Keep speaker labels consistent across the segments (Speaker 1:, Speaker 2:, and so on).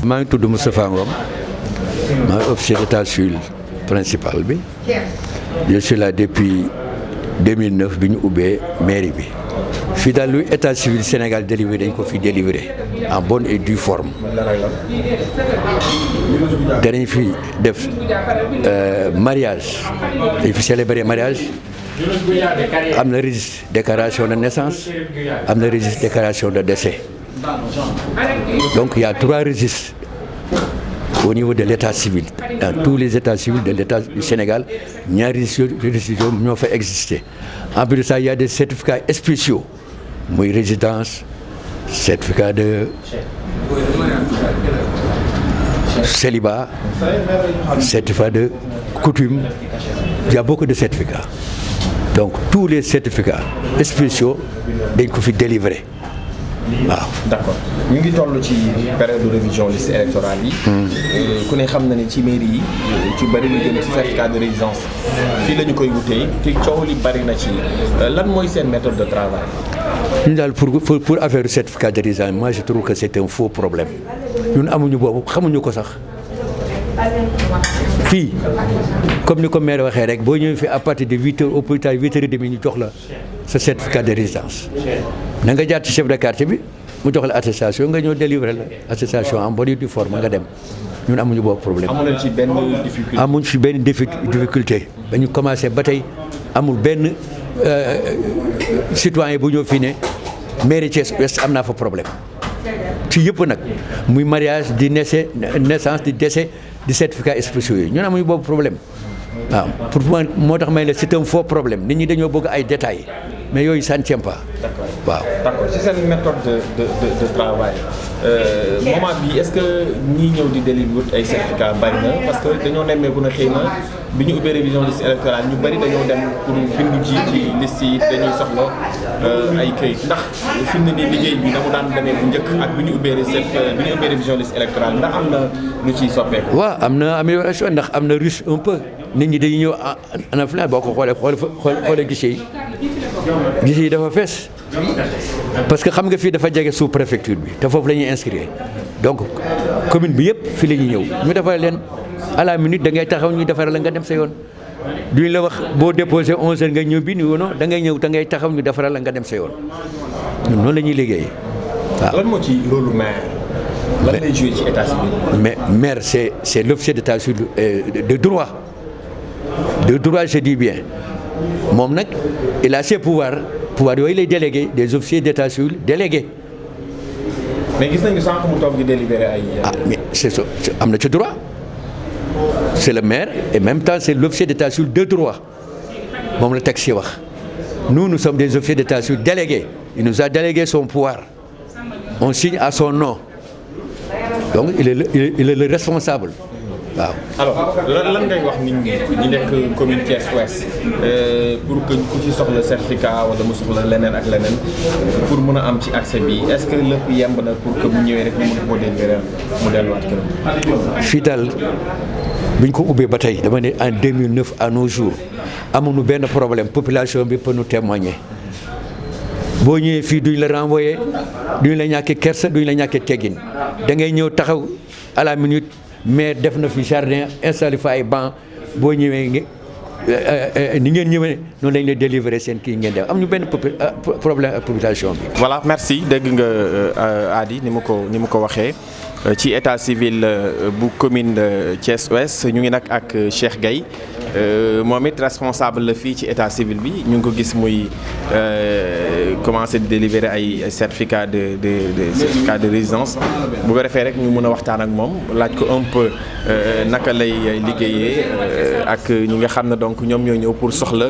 Speaker 1: maa ngi tudd Moustapha Ngom maa ngi officier d'état civil principal bi je suis là depuis 2009 bi ñu ubbee mairie bi fii daal luy état civil Sénégal délivré dañ ko fi délivré en bonne et due forme danañ fi def mariage dañ fi célébrer mariage am na registre déclaration de naissance am na registre déclaration de décès donc il y a 3 registres au niveau de l'état civil dans tous les états civils de l'état du Sénégal ñaari registres ñoo fa existé en plus de ça il y a des certificats spéciaux muy résidence certificat de célibat certificat de coutume il y a beaucoup de certificats donc tous les certificats spéciaux dañ ko fi délivrer waaw.
Speaker 2: d'accord ñu ngi toll ci période de révision liste électorale yi. ku ne xam na ne ci mairie yi ci bëri lu jëm ci certificat de résidence fii la ñu koy wutee te coow li bari na ci lan mooy seen méthode de travail.
Speaker 1: ñu daal pour affaire certificat de résidence moi je trouve que c'est un faux problème ñun amuñu boobu xamuñu ko sax fii comme ni ko maire waxee rek boo ñëwee fii à partir de 8 heures au plus tard 8 heures et demie ñu jox la sa certificat de résidence na nga jaar ci chef de quartier bi mu jox la attestation nga ñëw délivrer la attestation en bonne et due forme nga dem ñun amuñu boobu problème.
Speaker 2: amuñu ci benn difficulté.
Speaker 1: amuñu ci benn difficulté ba ñu commencé ba tey amul benn citoyen bu ñëw fii ne mairie Thiès Ouest am naa fa problème ci yëpp nag muy mariage di naissance di décès di certificat spéciaux yi ñun amuñu boobu problème waaw pour moi moo tax may la c'est un faux problème nit ñi dañoo bëgg ay détails mais yooyu ça ne tient pas. waaw
Speaker 2: d'accord ci seen méthode de travail moment bi est-ce que ñii ñëw di délivrer ay certificat bari na parce que dañoo nemmeeku na xëy na bi ñu ubbee révision liste électorale ñu bari dañoo dem pour bindu ci liste yi dañuy soxla ay këyit ndax fi mu ne nii liggéey bi na mu daan demee bu njëkk ak bi ñu ubbee révision liste électorale ndax am na lu ciy soppeeku.
Speaker 1: waaw am na amélioration ndax am na rush un peu nit ñi dañuy ñëw en affluence boo ko xoolee guichet yi dafa fees parce que xam nga fii dafa jege sous préfecture bi te foofu la ñuy inscrire donc commune bi yëpp fii la ñuy ñëw ñu defal leen à la minute da ngay taxaw ñu defaral la nga dem sa yoon duñ la wax boo déposé 11h nga ñëw bi ni wono da ngay ñëw te ngay taxaw ñu defaral la nga dem sa yoon ñun noonu la ñuy liggéey waaw.
Speaker 2: lan moo ci rôle maire lan lay joué ci état civil.
Speaker 1: mais maire c'est l'officier d'état civil de droit je dis bien moom nag il a ses pouvoirs yooyu lay délégué des officiers d'état civil délégués.
Speaker 2: mais gis nañu sànq mu toog di délibéré ay.
Speaker 1: mais c'est ça am na ci droit c'est le maire et en même temps c'est l'officier d'état civil de droit moom la texte yi wax nous sommes des officiers d'état civil délégués il nous a délégué son pouvoir on signe à son nom donc il est le responsable. waaw
Speaker 2: alors lan ngay wax nit ñi nekk commune Thiès Ouest pour que ku ci soxla certificat wala mu soxla leneen ak leneen pour mën a am ci accès bi est-ce que lépp yemb na pour que bu ñëwee rek mu mën koo délivrer mu delluwaat këram.
Speaker 1: fii daal bi ñu ko ubbee ba tey dama ne en 2009 à nos jours amuñu benn problème population bi peut nous témoigner boo ñëwee fii duñ la renvoyer duñ la ñàkkee kersa duñ la ñàkkee teggin da ngay ñëw taxaw à la minute. mais def na fi jardin installé fa ay banc boo ñëwee ni ngeen ñëwee noonu lañ lay délivrer seen kii ngeen def am ñu benn problème ak population bi.
Speaker 2: voilà merci dégg nga Ady ni mu ko waxee ci état civil bu commune Thiès Ouest ñu ngi nag ak Cheikh Gaye moom it responsable la fii ci état civil bi ñu ngi ko gis muy commencé di délivrer ay certificat de résidence bu ko defee rek ñu mën a waxtaan ak moom laaj ko un peu naka lay liggéeyee ak ñi nga xam ne donc ñoom ñoo ñëw pour soxla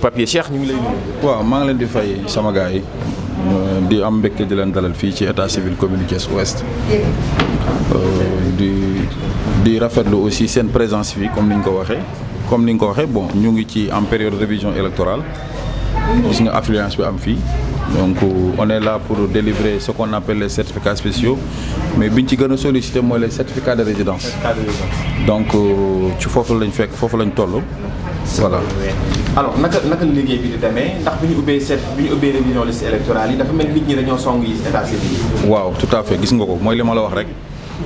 Speaker 2: papier. Cheikh ñu ngi lay nuyu.
Speaker 3: waaw maa ngi leen di fay sama gars yi di am mbégte di leen dalal fii ci état civil commune Thiès Ouest di rafetlu aussi seen présence fii comme ni nga ko waxee bon ñu ngi ci en période de révision électorale gis nga affluence bi am fii donc on est là pour délivrer ce qu'on appelle les certificats spéciaux mais biñ ci gën a sollicité mooy les certificats de résidence donc ci foofu lañ toll voilà.
Speaker 2: alors naka liggéey bi di demee ndax bi ñu ubbee révision liste électorale yi dafa mel nit ñi dañoo song yi état civil yi.
Speaker 3: waaw tout à fait gis nga ko mooy li ma la wax rek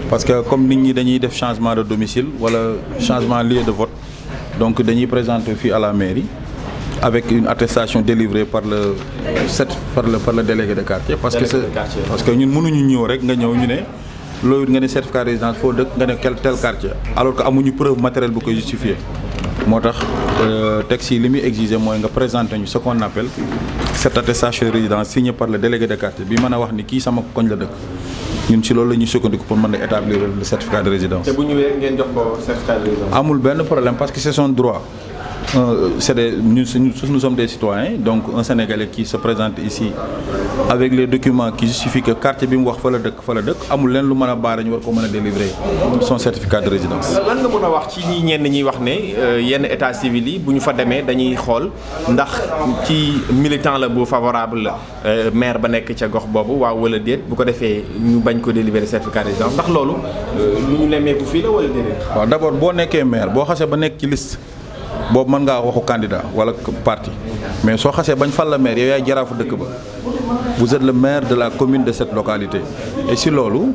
Speaker 3: parce que comme nit ñi dañuy def changement de domicile wala changement lieu de vote donc dañuy présenter fii à la mairie avec une attestation délivrée par le délégué de quartier parce que ñun mënuñu ñëw rek nga ñëw ñu ne loolu nga ne certificat de résidence foo dëkk nga ne tel quartier alors que amuñu preuve matérielle bu koy justifier moo tax texte yi li muy exiger mooy nga présenter ñu ce qu'on appelle cette attestation de résidence signée par le délégué de quartier bi mën a wax ni kii sama koñ la dëkk ñun ci loolu la ñuy sukkandiku pour mën a établir le certificat de résidence.
Speaker 2: te bu ñëwee ngeen jox ko certificat de résidence.
Speaker 3: amul benn problème parce que c'est son droit. Nous sommes des citoyens, donc un Sénégalais qui se présente ici avec les documents qui justifient que quartier bi mu wax fa la dëkk amul leen lu mën a baare ñu war ko mën a délivrer son certificat de résidence.
Speaker 2: lan nga mën a wax ci ñenn ñi wax ne yenn état civil yi bu ñu fa demee dañuy xool ndax ci militant la bu favorable la maire ba nekk ca gox boobu waaw wala déet bu ko defee ñu bañ ko délivrer certificat de résidence ndax loolu lu ñu nemmeeku fii la wala déedéet.
Speaker 3: waaw d'abord boo nekkee maire boo xasee ba nekk ci liste. boobu mën ngaa waxu candidat wala parti mais soo xasee bañ fal la maire yow yaay jaraafu dëkk ba vous êtes le maire de la commune de cette localité et si loolu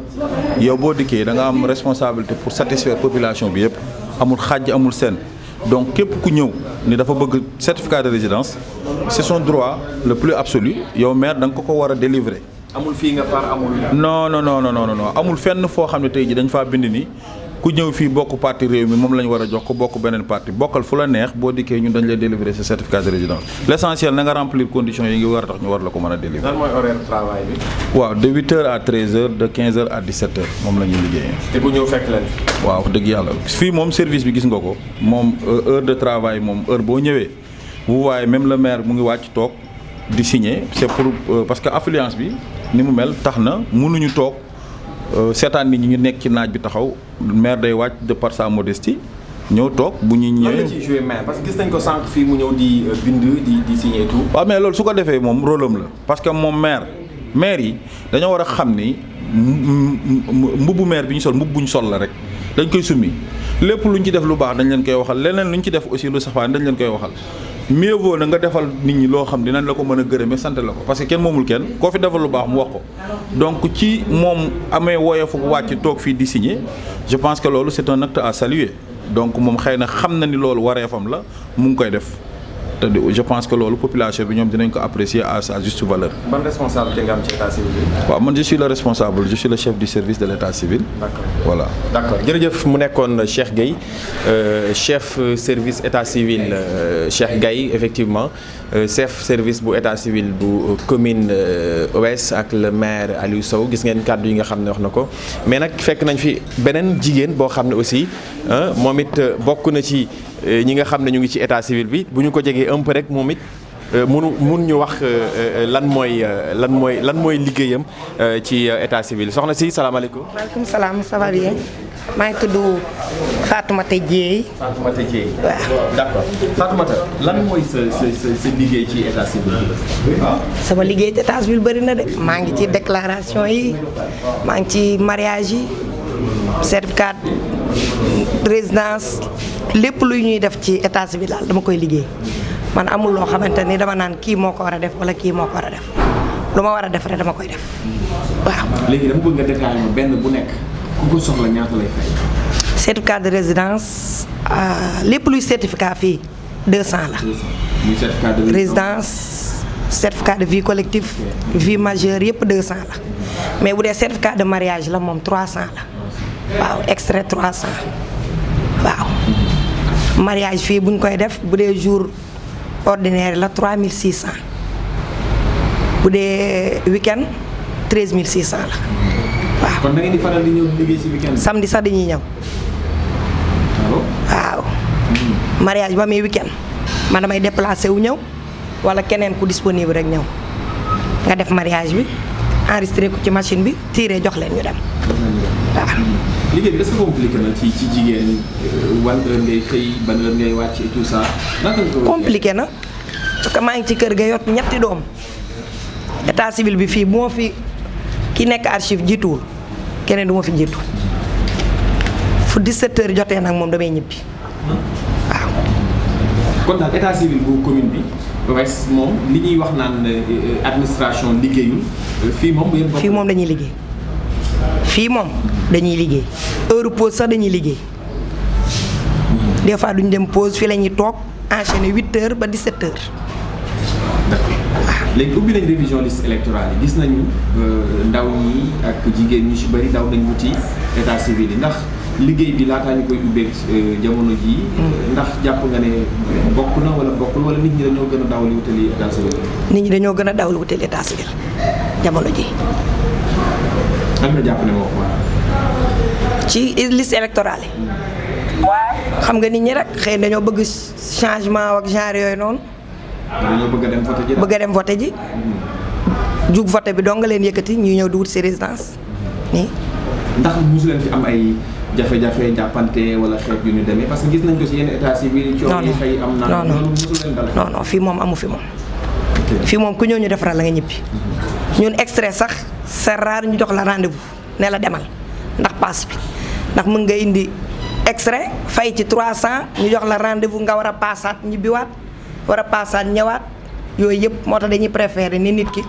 Speaker 3: yow boo dikkee da nga am responsabilité pour satisfaire population bi yëpp amul xàjj amul seen donc képp ku ñëw ni dafa bëgg certificat de résidence c'est son droit le plus absolu yow maire da nga ko war a délivrer.
Speaker 2: amul fii nga far amul.
Speaker 3: non amul fenn foo xam ne tey ji dañ faa bind ni. ku ñëw fii bokk parti réew mi moom la ñu war a jox ko bokk beneen parti bokkal fu la neex boo dikkee ñun dañ lay délivrer ce certificat de résidence l'essentiel na nga remplir conditions yi ngi war a tax ñu war la ko mën a délivrer.
Speaker 2: lan mooy horaire travail bi.
Speaker 3: waaw de 8h à 13h de 15h à 17h moom la ñuy liggéeyee.
Speaker 2: te ku ñëw fekk leen.
Speaker 3: waaw dëgg yàlla fii moom service bi gis nga ko moom heure de travail moom heure boo ñëwee vous voyez même le maire mu ngi wàcc toog di signer c'est pour parce que affluence bi ni mu mel tax na mënuñu toog. seetaan nit ñi ñu nekk ci naaj bi taxaw maire day wàcc de par sa modestie ñëw toog bu ñu ñëwee.
Speaker 2: lan la ciy joué maire parce que gis nañ ko sànq fii mu ñëw di bind di signer et tout.
Speaker 3: waaw mais loolu su ko defee moom rôle am la parce que moom maire yi dañoo war a xam ni mbubbu maire bi ñu sol mbubb bu ñu sol la rek dañ koy summi lépp lu ñu ci def lu baax dañ leen koy waxal leneen lu ñu ci def aussi lu safaan dañ leen koy waxal. mieux vaut na nga defal nit ñi loo xam dinañ la ko mën a gërëme sant la ko parce que kenn moomul kenn koo fi defal lu baax mu wax ko donc ci moom amee woyofu wàcc toog fii di signer je pense que loolu c'est un acte à saluer donc moom xëy na xam na ni loolu wareefam la mu ngi koy def te je pense que loolu population bi ñoom dinañ ko apprécier à sa juste valeur.
Speaker 2: ban responsabilité nga am ci état civil bi.
Speaker 3: waaw man je suis le responsable je suis le chef du service de l'état civil.
Speaker 2: d'accord
Speaker 3: voilà.
Speaker 2: d'accord jërëjëf mu nekkoon Cheikh Gueye chef service état civil Cheikh Gueye effectivement chef service bu état civil bu commune Ouest ak le maire Aliou Sow gis ngeen kàddu yi nga xam ne wax na ko mais nag fekk nañ fi beneen jigéen boo xam ne aussi moom it bokk na ci. ñi nga xam ne ñu ngi ci état civil bi bu ñu ko jegee un peu rek moom it mun ñu wax lan mooy liggéeyam ci état civil soxna si salaamaaleykum.
Speaker 4: maaleykum salaam ça va bien maa ngi tudd Fatoumata Dieye.
Speaker 2: Fatoumata Dieye.
Speaker 4: waaw
Speaker 2: d'accord Fatoumata lan mooy sa liggéey ci état civil bi.
Speaker 4: sama liggéey ci état civil bëri na de maa ngi ci déclaration yi maa ngi ci mariage yi certificat de résidence. lépp luy ñuy def ci état civil daal dama koy liggéey man amul loo xamante ni dama naan kii moo ko war a def wala kii moo ko war a def lu ma war a def rek dama koy def waaw.
Speaker 2: léegi dama bëgg nga détaillé ma benn bu nekk ku ko soxla ñaata lay fay.
Speaker 4: certificat de résidence lépp luy certificat fii 200 la.
Speaker 2: muy certificat de
Speaker 4: résidence certificat de vie collective vie majeure yëpp 200 la mais bu dee certificat de mariage la moom 300 la waaw extrait 300 waaw. mariage fii bu ñu koy def bu dee jour ordinaire la 3600 bu dee week-end 13600 la waaw.
Speaker 2: kon da ngeen di faral di ñëw liggéey ci week-end.
Speaker 4: samedi sax dañuy ñëw. waaw. mariage ba muy week-end man damay déplacé wu ñëw wala keneen ku disponible rek ñëw nga def mariage bi enregistré ko ci machine bi tiré jox leen ñu dem waaw.
Speaker 2: liggéey bi est-ce que compliqué na ci jigéen wan heure ngay xëy ban heure ngay wàcc et tout ça.
Speaker 4: compliqué na parce que maa ngi ci kër ga yot ñetti doom état civil bi fii bu ma fi ki nekk archive jiituwul keneen du ma fi jiitu fu 17h jotee nag moom damay ñibbi waaw.
Speaker 2: kon daal état civil bu commune bi Ouest moom li ñuy wax naan administration liggéeyul fii moom.
Speaker 4: fii moom dañuy liggéey fii moom dañuy liggéey heure pause sax dañuy liggéey des fois duñ dem pause fii la ñuy toog enchaîner 8h ba 17h.
Speaker 2: léegi ubbi nañ révision liste électorale yi gis nañu ndaw ñi ak jigéen ñu ci bëri daw nañ wuti état civil yi ndax liggéey bi laataa ñu koy ubbeeg jamono jii. ndax jàpp nga ne bokk na wala bokkul wala nit ñi dañoo gën a dawali wutali état civil.
Speaker 4: nit ñi dañoo gën a dawali wutali état civil jamono ji.
Speaker 2: lan nga jàpp ne moo ko waral.
Speaker 4: ci liste électorale yi. xam nga nit ñi rek xëy na dañoo bëgg changement ak genre yooyu noonu.
Speaker 2: dañoo bëgg a dem voté ji.
Speaker 4: bëgg a dem voté ji. jug voté bi dong nga leen yëkkati ñuy ñëw di wut si résidence nii.
Speaker 2: ndax mosu leen fi am ay jafe-jafe jàppante wala xeet yu ñu demee parce que gis nañ ko si yenn état civil yi. coow yi fay am na loolu mosu leen dal.
Speaker 4: non fii moom amu fi moom. fii moom ku ñëw ñu defaral la nga ñibbi. ñun extrait sax c'est rare ñu jox la rendez-vous ne la demal ndax passe bi ndax mën nga indi extrait fay ci 300 ñu jox la rendez-vous nga war a paasaat ñibbiwaat war a paasaat ñëwaat yooyu yëpp moo tax dañuy préférer ni nit ki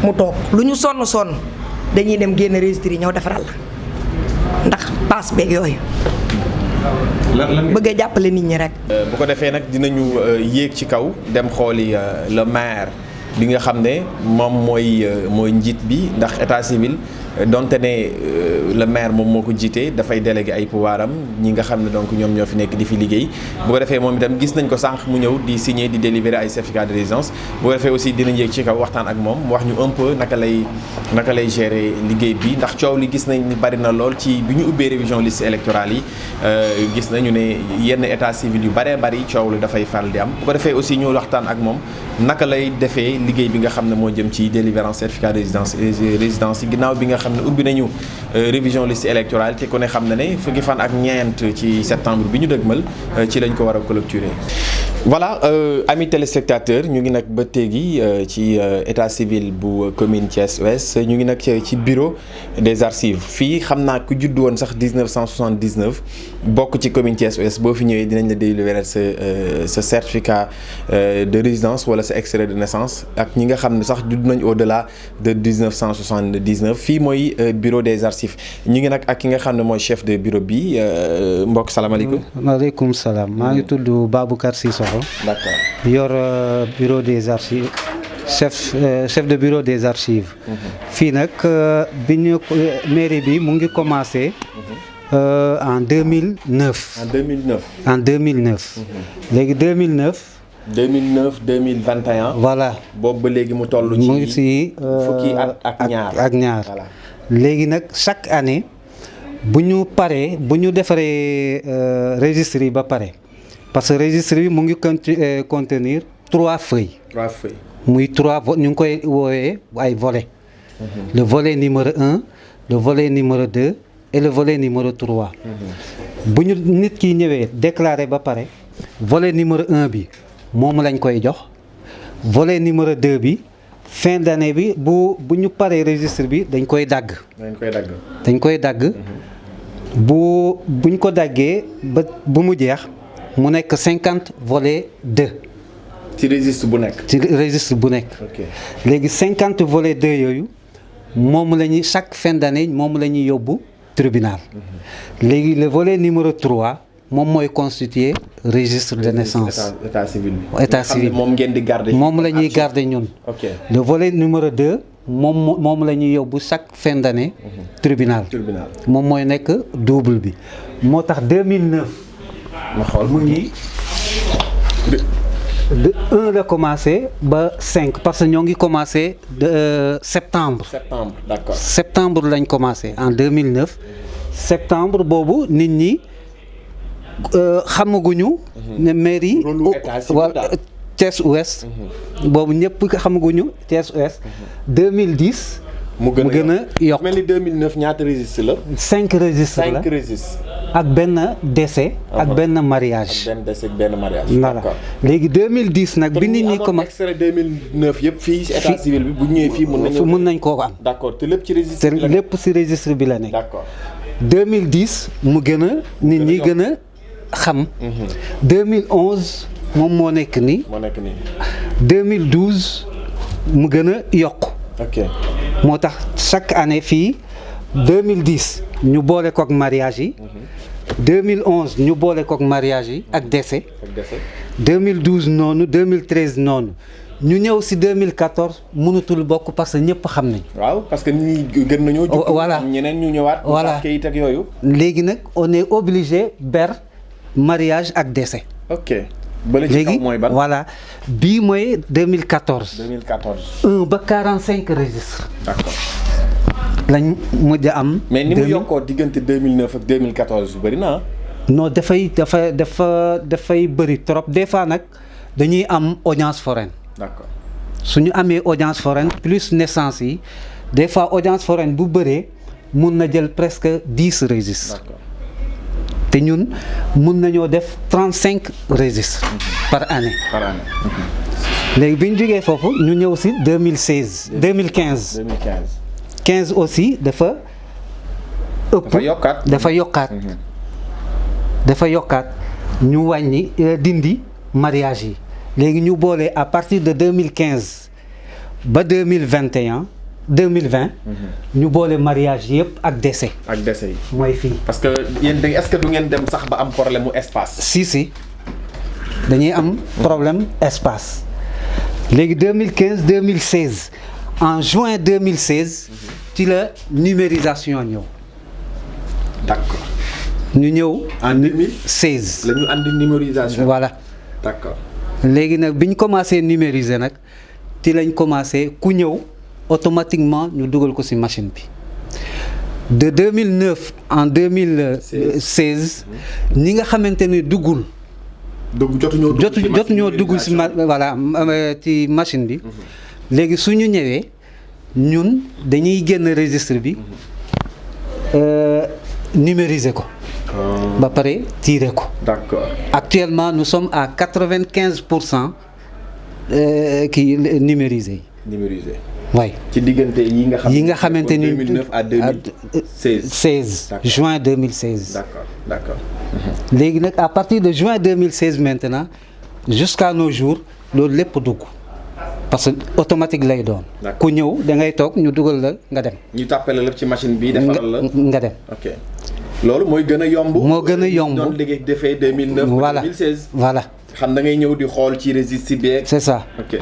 Speaker 4: mu toog lu ñu sonn dañuy dem génn registre yi ñëw defaral la ndax passe beeg yooyu. bëgg a jàppale nit ñi rek.
Speaker 2: bu ko defee nag dinañu yéeg ci kaw dem xooli le maire bi nga xam ne moom mooy njiit bi ndax état civil donte ne le maire moom moo ko jiite dafay délégué ay pouvoir am ñi nga xam ne donc ñoom ñoo fi nekk di fi liggéey bu ko defee moom itam gis nañ ko sànq mu ñëw di signer di délivrer ay certificat de résidence bu ko defee aussi dinañ yéeg ci kaw waxtaan ak moom mu wax ñu un peu naka lay gérer liggéey bi ndax coow li gis nañ ni bari na lool ci bi ñu ubbee révision liste électorale yi gis nañu ne yenn état civil yu bëree bëri coow li dafay faral di am bu ko defee aussi ñu waxtaan ak moom naka lay defee liggéey bi nga xam ne moo jëm ci délivrance certificat de résidence yi ginnaaw bi nga xam ne ubbi nañu révision liste électorale te ku ne xam na ne fukki fan ak ñeent ci septembre bi ñu dëgmal ci lañ ko war a clôturer. voilà amis téléspectateurs ñu ngi nag ba téegi ci état civil bu commune Thiès Ouest ñu ngi nag ci bureau des archives fii xam naa ku judd woon sax 1979 bokk ci commune Thiès Ouest boo fi ñëwee dinañ la délivrer sa certificat de résidence wala sa extrait de naissance ak ñi nga xam ne sax judd nañ au-delà de 1979 fii mooy bureau des archives ñu ngi nag ak ki nga xam ne mooy chef de bureau bi mbokk salaamaaleykum.
Speaker 5: maaleykum salaam maa ngi tudd Baboucar Cissokho.
Speaker 2: D'accord.
Speaker 5: yor bureau des archives chef de bureau des archives. fii nag bi ñu mairie bi mu ngi commencé en 2009. en 2009. léegi
Speaker 2: 2021.
Speaker 5: voilà
Speaker 2: boobu ba léegi mu toll ci.
Speaker 5: mu ngi si
Speaker 2: fukki at ak ñaar.
Speaker 5: voilà léegi nag chaque année bu ñu defaree registre yi ba pare. parce que registre bi mu ngi contenir 3 feuilles.
Speaker 2: 3 feuilles.
Speaker 5: muy 3 ñu ngi koy woowee ay volets. le volet numéro 1 le volet numéro 2 et le volet numéro 3. bu ñu nit ki ñëwee déclaré ba pare volet numéro 1 bi moom lañ koy jox volet numéro 2 bi fin d'année bi bu ñu paree registre bi dañ koy dagg. buñ ko daggee ba bu mu jeex. mu nekk 50 volet 2.
Speaker 2: ci registre bu nekk.
Speaker 5: ok léegi 50 volet 2 yooyu moom la ñuy chaque fin d'année moom la ñuy yóbbu tribunal. léegi le volet numéro 3 moom mooy constituer registre de naissance.
Speaker 2: état civil bi.
Speaker 5: état civil
Speaker 2: moom ngeen di garder.
Speaker 5: moom la ñuy garder ñun.
Speaker 2: ok
Speaker 5: le volet numéro 2 moom la ñuy yóbbu chaque fin d'année. tribunal moom mooy nekk double bi moo tax 2009.
Speaker 2: ma xool
Speaker 5: mu ngi de 1 la commencé ba 5 parce que ñoo ngi commencé de septembre.
Speaker 2: D'accord.
Speaker 5: septembre lañ commencé en 2009 septembre boobu nit ñi xamaguñu. ne mairie. Thiès Ouest. boobu ñëpp xamaguñu Thiès Ouest. 2010. mu gën a yokk
Speaker 2: mel ni 2009 ñaata registre la.
Speaker 5: 5 registres la
Speaker 2: 5 registres.
Speaker 5: ak benn décès. ak benn mariage.
Speaker 2: ak benn décès ak benn mariage.
Speaker 5: voilà léegi 2010 nag. bi nit ñi commencé
Speaker 2: extrait 2009 yëpp fii ci état civil bi bu ñëwee fii mën
Speaker 5: nañ koo am.
Speaker 2: d'accord te lépp ci registre bi la nekk.
Speaker 5: lépp ci registre bi la nekk.
Speaker 2: d'accord
Speaker 5: 2010 mu gën a nit ñi gën a xam. 2011 moom moo nekk nii. 2012 mu gën a yokk.
Speaker 2: ok
Speaker 5: moo tax chaque année fii 2010 ñu boole kook mariage yi. 2011 ñu boole kook mariage yi ak décès. 2012 noonu 2013 noonu. ñu ñëw si 2014 mënatul bokk parce que ñëpp xam nañ.
Speaker 2: waaw parce que ñi gën nañoo.
Speaker 5: voilà
Speaker 2: ñeneen ñu ñëwaat.
Speaker 5: voilà
Speaker 2: kayit ak yooyu.
Speaker 5: léegi nag on est obligé ber mariage ak décès.
Speaker 2: ok bële ci kaw mooy ban
Speaker 5: voilà bii mooy 2014.
Speaker 2: 2014.
Speaker 5: 1 ba 45 registres.
Speaker 2: d'accord.
Speaker 5: lañ mujj a am.
Speaker 2: mais ni mu yokkoo diggante 2009 ak 2014 bëri na
Speaker 5: non dafay bëri trop des fois nag dañuy am audience foraine.
Speaker 2: d'accord.
Speaker 5: su ñu amee audience foraine plus naissance yi des fois audience foraine bu bëree mun na jël presque 10 registres.
Speaker 2: d'accord.
Speaker 5: te ñun mun nañoo def 35 registres. par année.
Speaker 2: par année.
Speaker 5: léegi bi ñu jógee foofu ñu ñëw si 2016 2015. 15 aussi dafa ëpp. dafa yokkaat ñu wàññi dindi mariage yi. léegi ñu boole à partir de 2015 ba 2020 ñu boole mariage yëpp ak décès.
Speaker 2: ak décès yi
Speaker 5: mooy fii.
Speaker 2: parce que yéen est-ce que du ngeen dem sax ba am problème mu espace.
Speaker 5: si dañuy am problème espace léegi 2015 2016 en juin 2016 ci la numérisation ñëw.
Speaker 2: d'accord.
Speaker 5: ñu ñëw
Speaker 2: en 2016 la ñu andi numérisation.
Speaker 5: voilà.
Speaker 2: d'accord.
Speaker 5: léegi nag bi ñu commencé numériser nag ci lañ commencé ku ñëw automatiquement ñu dugal ko ci machine bi de 2009 en 2016 ñi nga xamante ni jotuñoo duggul ci voilà ci machine bi. léegi su ñu ñëwee ñun dañuy génn registre bi numériser ko. ba pare tirer ko.
Speaker 2: d'accord.
Speaker 5: actuellement nous sommes à 95% kii numérisé.
Speaker 2: numérisé.
Speaker 5: waay
Speaker 2: ci diggante yi nga
Speaker 5: xamante ni
Speaker 2: 2009 à 2016.
Speaker 5: juin 2016.
Speaker 2: d'accord.
Speaker 5: léegi nag à partir de juin 2016 maintenant jusqu'à nos jours loolu lépp dugg parce que automatique lay doon. ku ñëw da ngay toog ñu dugal la nga dem.
Speaker 2: ñu tàppale la lépp ci machine bi defaral la
Speaker 5: nga dem.
Speaker 2: ok. loolu mooy gën a yomb.
Speaker 5: moo gën a yomb
Speaker 2: doon liggéey defee 2009
Speaker 5: voilà
Speaker 2: 2016.
Speaker 5: voilà.
Speaker 2: xam da ngay ñëw di xool ci registre bi.
Speaker 5: c'est ça.
Speaker 2: ok.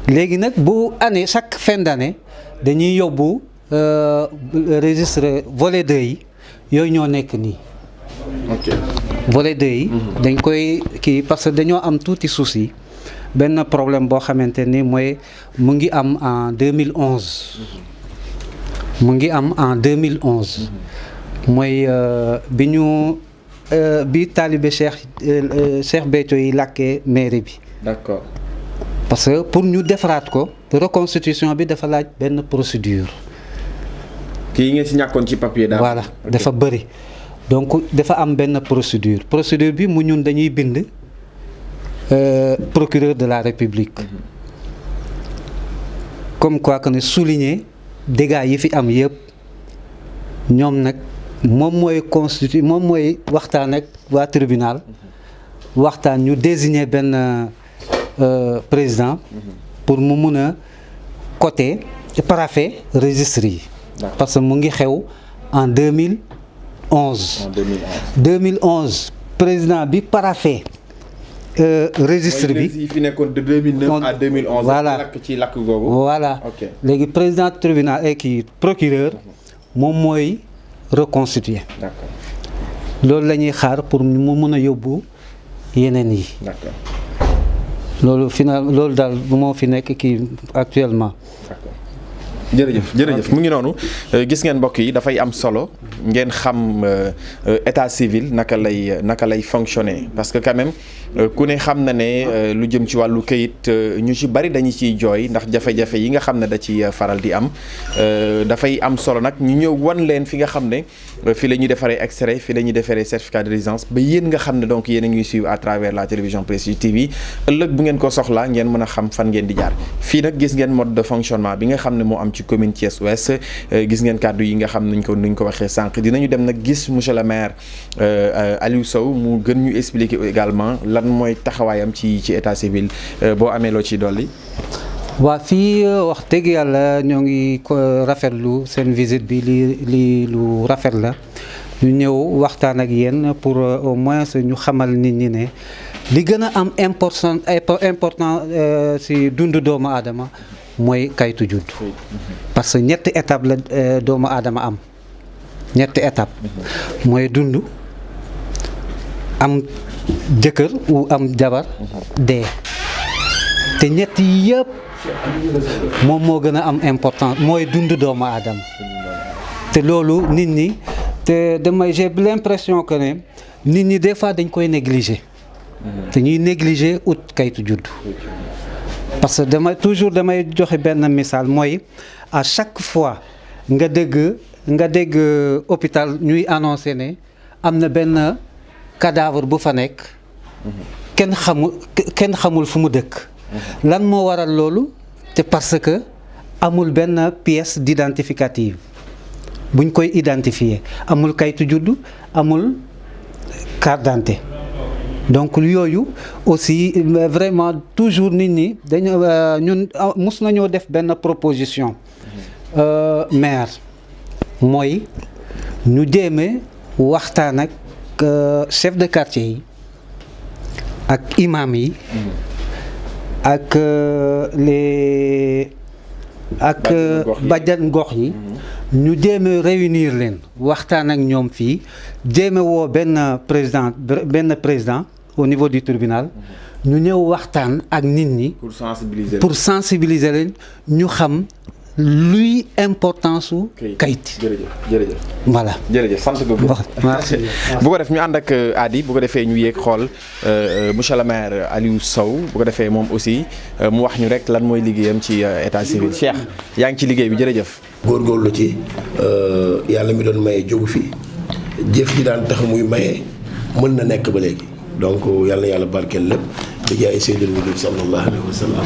Speaker 5: léegi nag bu année chaque fin d'année dañuy yóbbu registre volet 2 yi yooyu ñoo nekk nii.
Speaker 2: ok.
Speaker 5: volet 2 yi. dañ koy kii parce que dañoo am tuuti souci benn problème boo xamante ni mooy mu ngi am en 2011. mu ngi am en 2011. mooy bi taalibe Cheikh Béthio yi làkkee mairie bi.
Speaker 2: d'accord.
Speaker 5: parce que pour ñu defaraat ko reconstitution bi dafa laaj benn procédure.
Speaker 2: kii ngeen ci ñàkkoon ci papier daal.
Speaker 5: voilà dafa bëri donc dafa am benn procédure bi mu ñun dañuy bind procureur de la République. comme quoi que ne souligner dégâts yi fi am yëpp ñoom nag. moom mooy waxtaan ak waa tribunal waxtaan ñu désigner benn président pour mu mun a coter parafé registre yi. parce que mu ngi xew en 2011. 2011 président bi parafé registre bi.
Speaker 2: mooy fi nekkoon de 2009 à 2011.
Speaker 5: voilà
Speaker 2: lakk ci lakk googu.
Speaker 5: voilà léegi président tribunal et kii procureur moom mooy. reconstituer.
Speaker 2: d'accord.
Speaker 5: loolu la ñuy xaar pour mu mën a yóbbu yeneen yi.
Speaker 2: d'accord.
Speaker 5: loolu daal moo fi nekk kii actuellement.
Speaker 2: d'accord. jërëjëf mu ngi noonu gis ngeen mbokk yi dafay am solo ngeen xam état civil naka lay fonctionner parce que quand même ku ne xam na ne lu jëm ci wàllu këyit ñu ci bari dañu ciy jooy ndax jafe-jafe yi nga xam ne da ci faral di am dafay am solo nag ñu ñëw wan leen fi nga xam ne fi la ñuy defaree extrait fi la ñuy defaree certificat de résidence ba yéen nga xam ne donc yéen a ngi suivre à travers la télévision Prestige TV ëllëg bu ngeen ko soxlaa ngeen mën a xam fan ngeen di jaar fii nag gis ngeen mode de fonctionnement bi nga xam ne moo am ci commune Thiès Ouest gis ngeen kàddu yi nga xam nuñ ko waxee sànq dinañu dem nag gis monsieur le maire Aliou Sow mu gën ñu expliquer également lan mooy taxawaayam ci état civil boo amee loo ciy dolli.
Speaker 5: waa fii wax dëgg yàlla ñoo ngi ko rafetlu seen visite bi li lu rafet la ñu ñëw waxtaan ak yéen pour au moins ñu xamal nit ñi ne li gën a am important ci dundu doomu aadama mooy kayitu judd parce que ñetti étape la doomu aadama am ñetti étape mooy dund am jëkkër ou am jabar dee te ñetti yëpp moom moo gën a am important mooy dund doomu aadama te loolu nit ñi te j'ai l'impression que ne nit ñi des fois dañ koy négliger te ñuy négliger ut kayitu juddu parce que toujours damay joxe benn misaal mooy à chaque fois nga dégg hôpital ñuy annoncé ne am na benn cadavre bu fa nekk kenn xamul fu mu dëkk lan moo waral loolu te parce que amul benn pièce d'identificative buñ koy identifier amul kayitu juddu amul carte d'identité donc yooyu aussi vraiment toujours nit ñi ñun mus nañoo def benn proposition maire mooy ñu jéeme waxtaan ak chef de quartier yi ak imam yi ak bajjan gox yi ñu jéeme réunir leen waxtaan ak ñoom fii jéeme woo benn président au niveau du tribunal ñu ñëw waxtaan ak nit ñi pour sensibiliser leen ñu xam luy importance su kayit.
Speaker 2: jërëjëf
Speaker 5: voilà
Speaker 2: jërëjëf sant ko bu ko def ñu ànd ak Adi bu ko defee ñu yéeg xool monsieur le maire Aliou Sow bu ko defee moom aussi mu wax ñu rek lan mooy liggéeyam ci état civil Cheikh yaa ngi ci liggéey bi jërëjëf.
Speaker 6: góorgóorlu ci yàlla mi doon maye jógu fi jëf ji daan tax muy maye mën na nekk ba léegi donc yàlla barkeel lépp di jaay Seydil Wujud sallallahu alayhi wa sallam.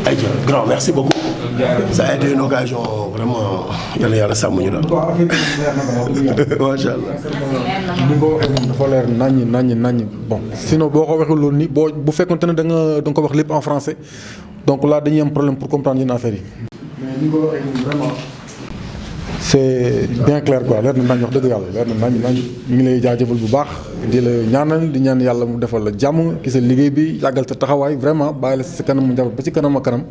Speaker 6: ayca grand merci beaucoup. ça a été une occasion vraiment yàlla sàmm ñu daal. macha allah.
Speaker 7: ni nga ko waxee moom dafa leer naññi bon sinon boo ko waxee loolu nii bu fekkonte ne da nga ko wax lépp en français donc là dañuy am problème pour comprendre yenn affaires yi. mais ni nga ko waxee moom vraiment c'est bien clair quoi leer na nañ wax dëgg yàlla leer na nañ ñu ngi lay jaajëfal bu baax di la ñaanal di ñaan yàlla mu defal la jàmm ki sa liggéey bi yàggal sa taxawaay vraiment bàyyi la si kanam mu njaboot ba ci kanam ak kanam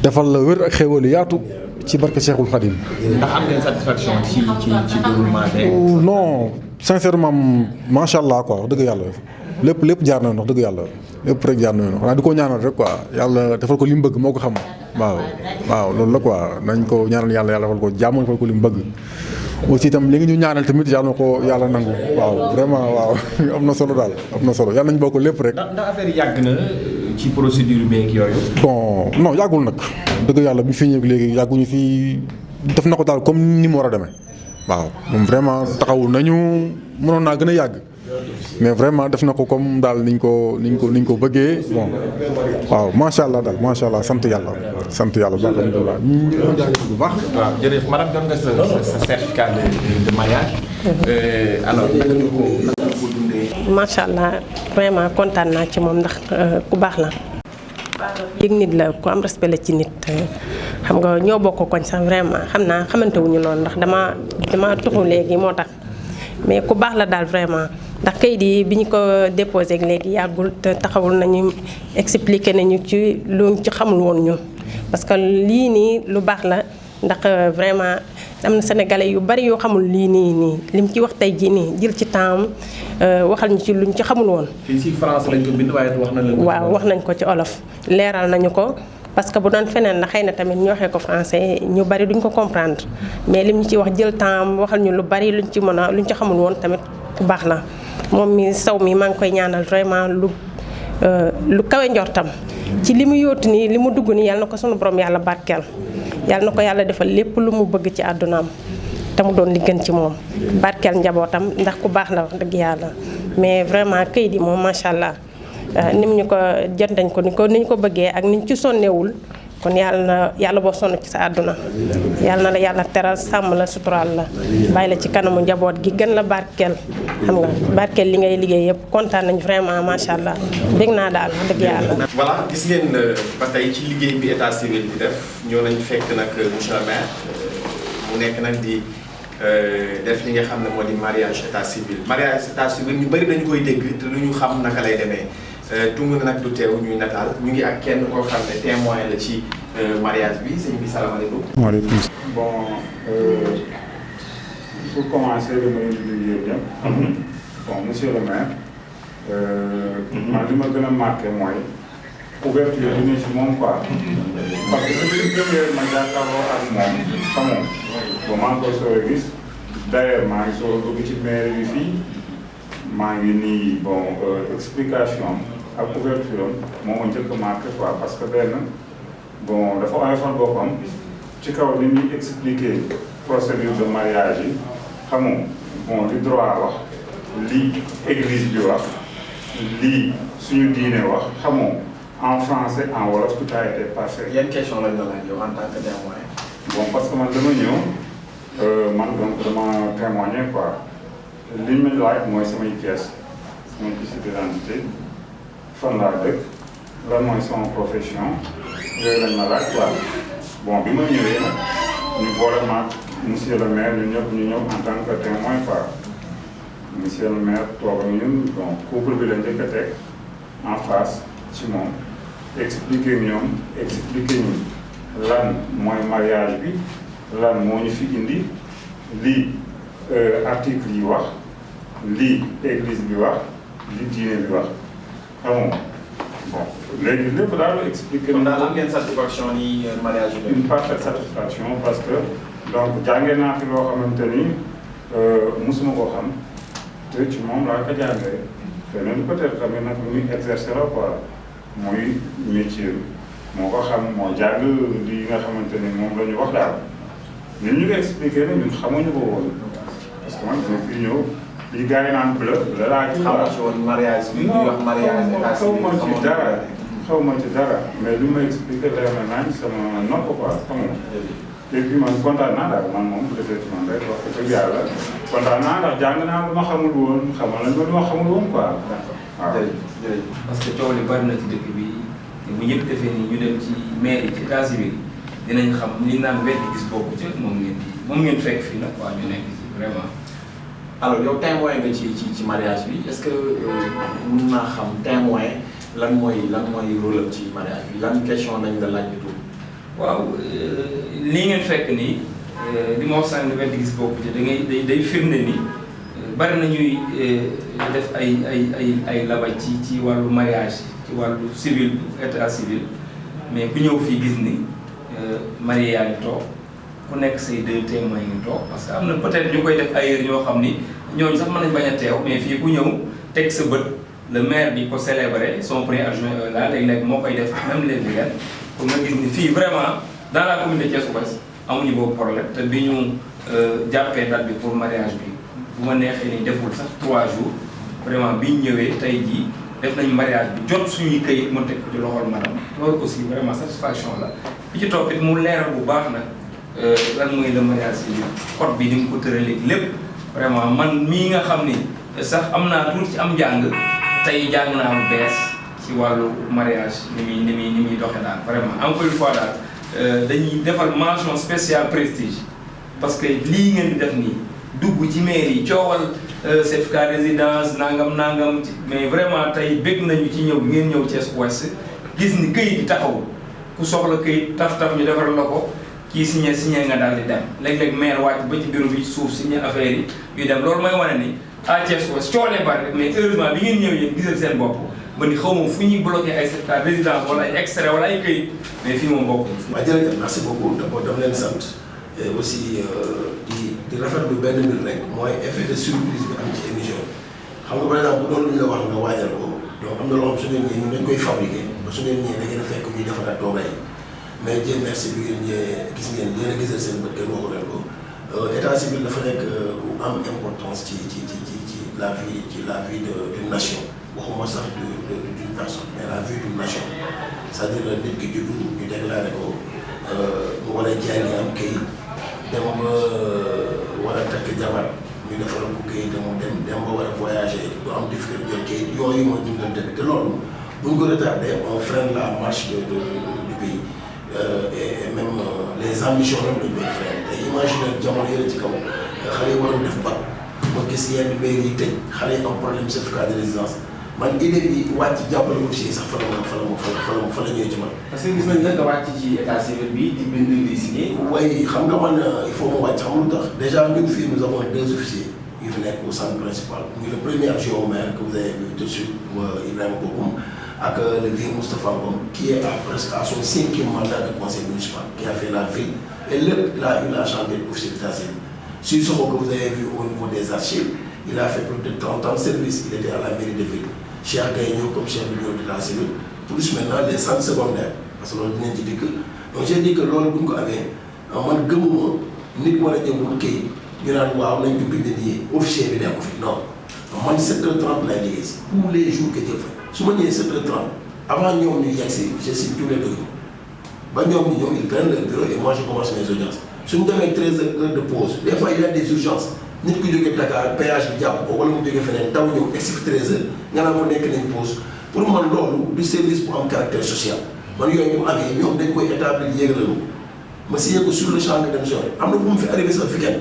Speaker 7: defal la wér ak xéwal yaatu ci barke Cheikhul Khadim.
Speaker 2: ndax am ngeen satisfaction ci déroulement bi.
Speaker 7: non sincèrement macha allah quoi wax dëgg yàlla lépp jaar na wax dëgg yàlla lépp rek jaar na yoon xanaa di ko ñaanal rek quoi yàlla defal ko li mu bëgg moo ko xam waaw loolu la quoi nañ ko ñaanal yàlla defal ko jàmm defal ko li mu bëgg. aussi itam li nga ñu ñaanal tamit yàlla na ko yàlla nangu waaw vraiment waaw am na solo daal am na solo yàlla nañ bokk lépp rek.
Speaker 2: ndax affaire yi yàgg na ci procédure beeg yooyu.
Speaker 7: bon non yàggul nag dëgg yàlla bi fi ñëw léegi yàgguñu fi def na ko daal comme ni mu war a demee waaw moom vraiment taxawul nañu mënoon naa gën a yàgg mais vraiment def na ko comme daal niñ ko bëggee bon waaw macha allah daal macha allah sant yàlla bu baax alhamdulilah ñu jaajëfal bu baax.
Speaker 2: waaw jërëjëf madame doon nga sa certificat de mariage. alors naka nga ko dundee.
Speaker 8: macha allah vraiment kontaan naa ci moom ndax ku baax la. yëg nit la ku am respect la ci nit xam nga ñoo bokk koñ sax vraiment xam naa xamante wuñu loolu ndax dama tuxu léegi moo tax mais ku baax la daal vraiment ndax kayit yi bi ñu ko déposé léegi yàggul te taxawul nañu expliqué nañu ci luñ ci xamul woon ñun parce que lii nii lu baax la ndax vraiment am na sénégalais yu bari yoo xamul lii nii lim ci wax tey jii nii jël ci temps waxal ñu ci luñ ci xamul woon.
Speaker 2: fii ci France lañ ko bind waaye wax nañ la.
Speaker 8: waaw wax nañ ko ci olof leeral nañu ko parce que bu doon feneen la xëy na tamit ñu waxee ko français ñu bari duñ ko comprendre mais lim ñu ci wax jël temps waxal ñu lu bari luñ ci xamul woon tamit bu baax la moom mi saw mi maa ngi koy ñaanal vraiment lu kawe njortam ci li mu yóotu nii li mu dugg nii yàlla na ko sunu borom yàlla barkeel yàlla na ko yàlla defal lépp lu mu bëgg ci àddunaam te mu doon li gën ci moom barkeel njabootam ndax ku baax la wax dëgg yàlla mais vraiment kayit yi moom macha allah nim ñu ko jot nañ ko ni ñu ko bëggee ak niñ ci sonnewul kon yàlla boo sonn ci sa àdduna yàlla na la yàlla teral sàmm la suturaal la bàyyi la ci kanamu njaboot gi gën la barkeel xam nga barkeel li ngay liggéey yëpp kontaan nañu vraiment macha allah bég naa daal wax dëgg yàlla.
Speaker 2: voilà gis ngeen ba tey ci liggéey bi état civil di def ñoo nañ fekk nag monsieur le maire mu nekk nag di def li nga xam ne moo di mariage état civil ñu bëri dañu koy dégg te lu ñu xam naka lay demee tungu na nag du teew ñuy nataal ñu ngi ak kenn koo xam ne témoin la ci mariage bi sëñ bi salaamaaleykum.
Speaker 9: waaleykum salaam. Bon, pour commencer damay nuyu ñëpp. Bon, monsieur le maire man li ma gën a marqué mooy ouverture bi ne ci moom quoi parce que depuis première ma jàkkaarloo ak moom xamoon bon maa ngi koy soog a gis d'ailleurs maa ngi soog a dugg ci maire bi fii maa ngi nii bon explication ak ouverture am moo ma njëkk a marqué quoi parce que benn bon dafa oyofal boppam ci kaw ni ñuy expliquer procédure de mariage yi xamoo bon li droit wax lii église bi wax lii suñu diine wax xamoo en français en wolof tout a été parfait.
Speaker 2: yan question lañ la laaj yow en tant que témoin.
Speaker 9: bon parce que man dama ñëw man donc dama témoigner quoi li ñu ma laaj mooy samay pièces samay pièces d'identité fan laa dëkk lan mooy sama profession yooyu lañ ma laaj quoi bon bi ma ñëwee nag ñu boole ma monsieur le maire ñun ñëpp ñu ñëw en tant que témoin quoi monsieur le maire toog ak ñun bon couple bi la njëkk a teg en face ci moom expliquer ñu lan mooy mariage bi lan moo ñu fi indi lii article yi wax lii église bi wax lii diine bi wax xam nga bon léegi lépp daal la expliquer.
Speaker 2: kon daal am ngeen satisfaction ni mariage bi.
Speaker 9: une parfaite satisfaction parce que donc jàngee naa fi loo xamante ni musuma ko xam te ci moom laa ko jàngee feneen peut-être tamit nag lu muy exercer la quoi muy métier moo ko xam moo jàng li nga xamante ni moom la ñu wax daal ñun ñu ngi expliqué ne ñun xamuñu ko woon parce que man dama fi ñëw li gars yi naan bleu la laa ci
Speaker 2: xamoo ci woon mariage bi ñuy wax mariage état civil
Speaker 9: xaw ma ci dara mais li ma expliqué leer na nañ sama nopp quoi xam nga et puis man kontaan naa daal man moom bu defee ci man rek wax dëgg yàlla kontaan naa ndax jàng naa lu ma xamul woon xamal nañ ma lu ma xamul woon quoi.
Speaker 2: waaw jërëjëf
Speaker 10: parce que coow li bari na ci dëkk bi te bu ñëpp defee nii ñu dem ci mairie ci état civil dinañ xam li naan wedd gis bokku ci moom ngeen fekk fii nag waa ñu nekk ci vraiment.
Speaker 2: alors yow témoin nga ci mariage bi est-ce que mën naa xam témoin lan mooy rôle ci mariage bi lan question nañ la laaj tout.
Speaker 10: waaw lii ngeen fekk nii li ma wax sànq wedd gis bokku ci day firnde ni bari na ñuy def ay labaj ci wàllu mariage ci wàllu civil état civil mais ku ñëw fii gis ni marié yaa ngi toog ku nekk say deux témoins ngi toog parce que am na peut-être ñu koy def ailleurs ñoo xam ni ñooñu sax mën nañ bañ a teew mais fii ku ñëw teg sa bët le maire bi ko célébrer son premier adjoint là léeg-léeg moo koy def même les week-ends pour nga gis ni fii vraiment dans la commune de Thiès Ouest amuñu boobu problème te bi ñu jàppee date bi pour mariage bi bu ma neexee ni deful sax 3 jours vraiment bi ñu ñëwee tey jii def nañu mariage bi jot suñuy këyit mu teg ko ci loxol madame loolu aussi vraiment satisfaction la bi ci topp it mu leeral bu baax nag lan mooy le mariage civil code bi ni mu ko tëralee lépp vraiment man mii nga xam ni sax am naa tuuti ci am njàng tey jàng naa lu bees ci wàllu mariage ni muy doxe daal vraiment encore une fois daal dañuy defal mention spéciale prestige parce que lii ngeen di def nii dugg ci mairie yi coowal certificat résidence nangam mais vraiment tey bég nañu ci ñëw ngeen ñëw Thiès Ouest gis ni këyit di taxawul ku soxla këyit taf ñu defaral la ko kii signé nga daal di dem léeg-léeg maire wàcc ba ci bureau bi suuf signé affaire yi yu dem loolu mooy wane ni à Thiès Ouest coolee bari rek mais heureusement bi ngeen ñëw yéen gisal seen bopp ba ni xaw ma fu ñuy bloqué ay certificat résidence wala ay extrait wala ay këyit mais fii moom bokk.
Speaker 6: waaw jërëjëf merci beaucoup d'abord dama leen sant et aussi di rafetlu benn mbir rek mooy effet de surprise bi am ci émission xam nga par exemple bu doon lu ñu la wax nga waajal ko donc am na loo xam su ngeen ñëwee ñun dañ koy fabriqué ba su ngeen ñëwee da ngeen a fekk ñuy defaraat toogaay mais Dieu merci bi ngeen ñëwee gis ngeen yéen a gisal seen bët kenn waxu leen ko état civil dafa nekk lu am importance ci la vie d'une nation waxuma sax d'une personne mais la vie d'une nation c'est-à-dire nit ki juddu ñu déclaré ko mu war a jaay am kayit dem ba war a takk jabar ñu defaral ko kayit dem ba war a voyager du am difficulté jël kayit yooyu mooy dundante bi te loolu bu ñu ko retardé on freine la marche du pays et même les ambitions même dañu koy freine te imaginer jamono yële ci kaw xale yi waroon def bac ma gis yenn mairie yi tëj xale yi am problème certificat de résidence man idée bi wàcc jàppale aussi sax fa la ñëwee ci man.
Speaker 2: parce que gis nañ ne nga wàcc ci état civil bi di bind di signé.
Speaker 6: waaye xam nga man il faut mu wàcc xam lu tax déjà ñun fii nous avons 2 officiers yu fi nekk au centre principal muy le premier adjoint au maire que vous avez vu tout de suite Ibrahima Bokoum ak le vieux Moustapha Ngom qui est presque à son 5e mandat de conseil municipal qui a fait la ville et lépp il a eu la chance d'être officier d'état civil. Sissoko que vous avez vu au niveau des archives il a fait plus de 30 ans de service il était à la mairie de ville. Cheikh Gaye ñëw comme chef du bureau d'état civil plus maintenant les centres secondaires parce que loolu dinañ ci dikk donc j'ai dit que loolu bu ñu ko amee man gëmuma nit war a ñëw kayit ñu naan waaw nañ ko bind nii officier bi nekk fi non man 7h30 lay liggéey si tous les jours que Dieu fait su ma ñëwee 7h30 avant ñoom ñu yegg si je signe tous les documents ba ñoom ñu ñëw ils prennent leur bureau et moi je commence mes audiences suñu demee 13 heures de pause des fois il y a des urgences nit ku jógee Dakar péage bi jàpp ko wala mu jógee feneen taw ñëw egsi fi 13 heures nga naan ko nekk nañ pause pour man loolu du service bu am caractère social man yooyu bu amee ñoom dañ koy établir yéegalalu ma signé ko sur le champ de dem sore am na bu mu fi arrivé sax fi kenn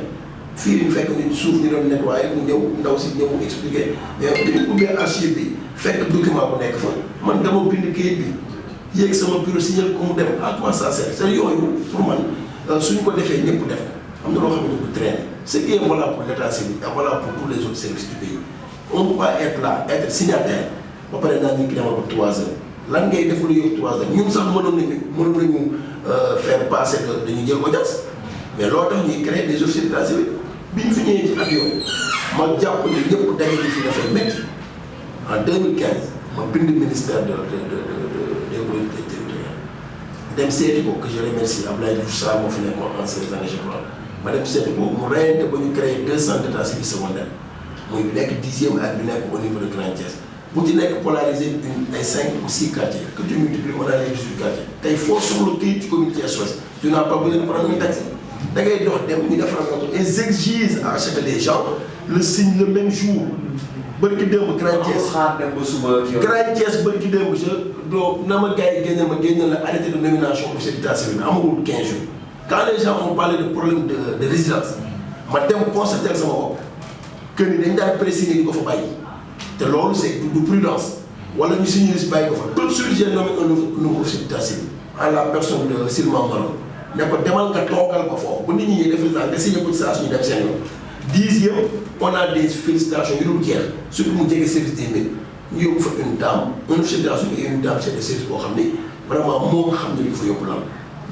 Speaker 6: fii ñu fekk nit suuf ñu doon nettoyé mu ñëw ndaw si ñëw expliqué mais bi ñu ubbee archive bi fekk document bu nekk fa man dama bind kayit bi yéeg sama bureau signé ko mu dem à quoi ça sert c'est yooyu pour man suñu ko defee ñëpp def am na loo xam ne du traîner ce qui est valable pour l'état civil et valable pour tous les autres services du pays on ne peut pas être là être signataire ba pare naa ñu ki demal ko 3 heures lan ngay def lu yëg 3 heures ñun sax mënoon nañu faire passer que dañuy jël audience mais loolu tax ñuy créer des officiers d'état civil bi ñu fi ñëwee ci avion ma jàpp ne ñëpp daje ci fi dafay métti en 2015 ma bind ministère des collectivités territoriales dem seeti ko que je remercie Abdoulaye Diouf Sarr moo fi nekkoon en ces années je crois ma dem seeti ko mu reyante ba ñu créé 2 centres d'état civil secondaire muy bi nekk 10e ak bi nekk au niveau de Grand Thiès bu ci nekk polarisé ay 5 ou 6 quartiers que tu multiplies on a les 18 quartiers tey foo soxla kayit ci commune Thiès Ouest tu n'as pas besoin de prendre un taxi da ngay dox dem ñu defal ko et exigent à ce que les gens le signent le même jour bërki démb Grand Thiès Grand Thiès bërki démb doo na ma gars yi génne la arrêté de nomination officier d'état civil amagul 15 jours quand les gens ont parlé de problème de résidence ma dem constater sama bopp que ni dañ daan présigner di ko fa bàyyi te loolu c'est du prudence wala ñu signé si bàyyi ko fa tout de suite j'ai nommé un nouveau officier d'état civil en la personne de Sylvain Maron ne ko demal nga toogal ko foofu bu nit ñi def résidence nga signé ko ci saa suñu dem seen yoon 10e on a des félicitations yu dul jeex surtout mu jege service des mines ñu yóbbu fa une dame un officier d'état civil et une dame chef de service boo xam ni vraiment moo nga xam ne li ko fa yóbbu lan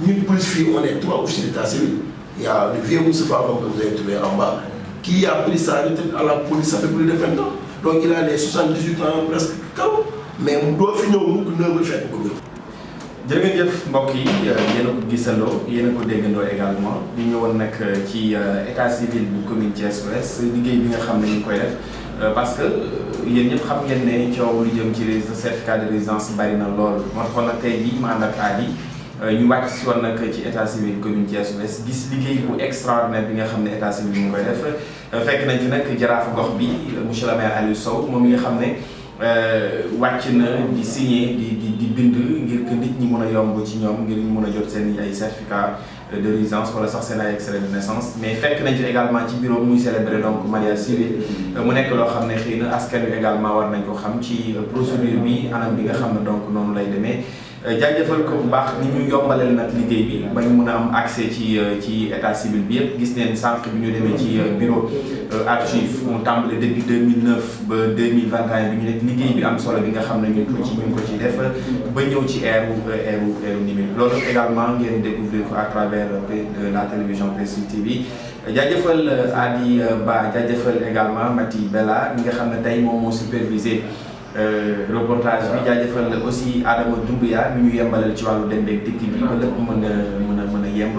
Speaker 6: ñun plus fii on est 3 officiers d'état civil il y a le vieux Moustapha Ngom que vous avez trouvé en bas qui a pris sa retraite à la police ça fait plus de 20 ans donc il a les 78 ans presque kaw mais doo fi ñëw mukk nëbal fekk ko bureau.
Speaker 2: jërë ngeen jëf mbokk yi yéen a ko gisandoo yéen a ko déggandoo également ñu ñëwoon nag ci état civil bu commune Thiès Ouest liggéey bi nga xam ne ñu ngi koy def parce que yéen ñëpp xam ngeen ne coow lu jëm ci certificat de résidence bari na lool moo taxoon nag tey jii ma ànd ak Adi ñu wàcc si woon nag ci état civil commune Thiès Ouest gis liggéey bu extraordinaire bi nga xam ne état civil mu ngi koy def fekk nañ fi nag jaraafu gox bi monsieur le maire Aliou Sow moom mi nga xam ne wàcc na di signer di bind ngir que nit ñi mën a yomb ci ñoom ngir ñu mën a jot seen ay certificat de résidence wala sax seen ay extrait de naissance mais fekk nañ fi également ci bureau muy célébrer donc mariage civil mu nekk loo xam ne xëy na askan wi également war nañ ko xam ci procédure bi anam bi nga xam ne donc noonu lay demee jaajëfal ko bu baax ni ñu yombaleel nag liggéey bi ba ñu mën a am accès ci état civil bi yëpp gis neen sànq bi ñu demee ci bureau archive mu tàmbale depuis 2009 ba 2021 bi ñu nekk liggéey bi am solo bi nga xam ne ñu ngi ko ci def ba ñëw ci eeru numérique loolu également ngeen découvrir ko à travers la télévision Prestige TV jaajëfal Adi Ba jaajëfal également Mati Bella mi nga xam ne tey moom moo supervisé reportage bi jaajëfal aussi Adama Doumbouya mi ñu yembalal ci wàllu dem beeg dikk bi ba lépp mën a yemb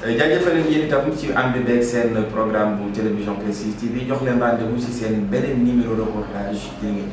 Speaker 2: jaajëfal leen yéen itam ci ànd beeg seen programme bu télévision Prestige TV jox leen rendez-vous ci seen beneen numéro reportage jërë ngeen